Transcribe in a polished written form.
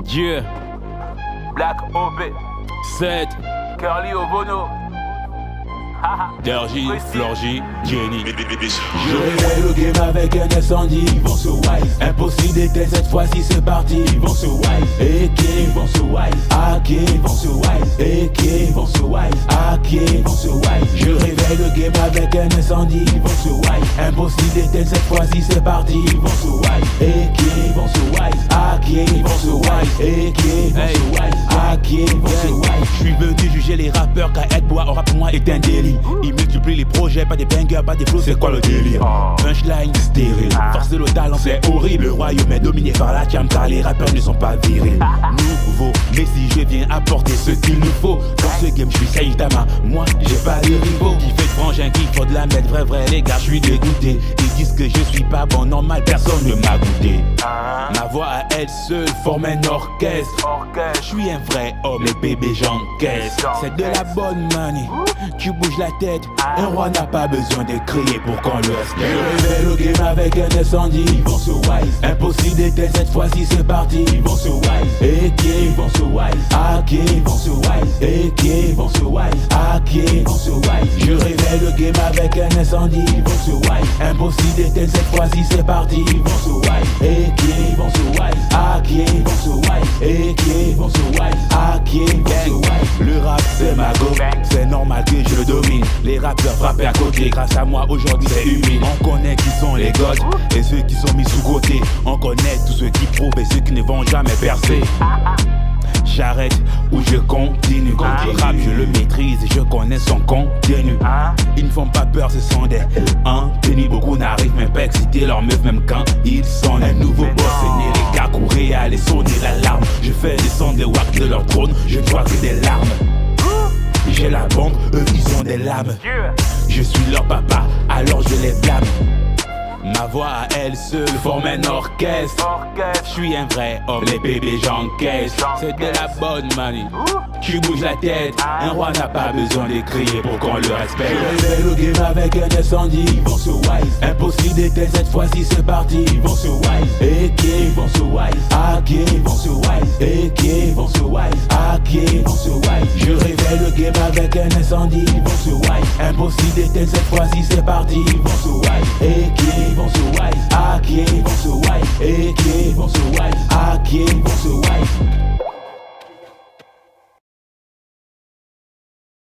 Dieu, Black OB, 7, Curly Obono. Dergy, Florgy, Jenny. Je réveille le game avec un incendie. Ils vont se wise. Impossible d'éteindre cette fois-ci, c'est parti. Ils vont se wise. AK, ils vont se wise. AK, ils vont se wise. AK, ils vont se wise. AK, ils vont se wise. Je réveille le game avec un incendie. Ils vont se wise. Impossible d'éteindre cette fois-ci, c'est parti. Ils vont se wise. AK, ils vont se wise. AK, ils vont se wise. AK, ils vont se wise. AK, ils vont se wise. Je suis venu juger les rappeurs car être bois au rap pour moi est un délit. Ils multiplient les projets, pas des bangers, pas des flows, c'est quoi le délire? Punchline stérile, force de le talent, c'est horrible. Le royaume est dominé par la cam car les rappeurs ne sont pas virils. Nouveau, mais si je viens apporter ce qu'il nous faut. Dans ce game, je suis Saitama, moi j'ai pas de rivaux. Qui fait de frangin, qui faut de la mettre, vrai les gars, je suis dégoûté. Ils disent que je suis pas bon, normal, personne ne m'a goûté. Ma voix à elle seule forme un orchestre. Je suis un vrai homme, les bébés j'encaisse. C'est de la bonne money, tu bouges la tête. Un roi n'a pas besoin de crier pour qu'on le respecte. Je réveille le game avec un incendie. Ils vont se wise. Impossible d'éteindre cette fois-ci, c'est parti. Ils vont se wise. AK, ils vont se wise. AK, ils vont se wise. AK, ils vont se wise. AK, ils vont se wise. Je réveille le game avec un incendie. Ils vont se wise. Impossible d'éteindre cette fois-ci, c'est parti. Ils vont se wise. AK, ils vont se wise. AK, ils vont se wise. AK, ils vont se wise. AK, ils vont se wise. Le rap c'est ma go, c'est normal que je le domine. Les rappeurs frappés à côté, grâce à moi aujourd'hui c'est humide. On connaît qui sont les gods et ceux qui sont mis sous côté. On connaît tous ceux qui prouvent et ceux qui ne vont jamais percer. J'arrête ou je continue. Le rap je le maîtrise et je connais son contenu. Ils ne font pas peur, ce sont des tenus. Beaucoup n'arrivent même pas à exciter leur meuf même quand ils sont un nouveau boss. Et les gars couraient à aller sonner l'alarme. Je fais descendre les wacks de leur trône, je dois que des larmes. J'ai la bombe, eux ils ont des lames. Je suis leur papa, alors je les blâme. Ma voix à elle seule forme un orchestre. Je suis un vrai homme, les bébés j'encaisse. C'est de la bonne money, tu bouges la tête. Un roi n'a pas besoin de crier pour qu'on le respecte. Je réveille le game avec un incendie. Ils vont se wise. Impossible d'éteindre cette fois-ci, c'est parti. Ils vont se wise. AK, ils vont se wise. AK, ils vont se wise. AK, ils vont se wise. AK, ils vont se wise. Je réveille le game avec un incendie. Ils vont se wise. Impossible d'éteindre cette fois-ci, c'est parti. Ils vont se wise. AK, ils vont se wise. AK, ils vont se wise. AK, ils vont se wise. AK, ils vont se wise.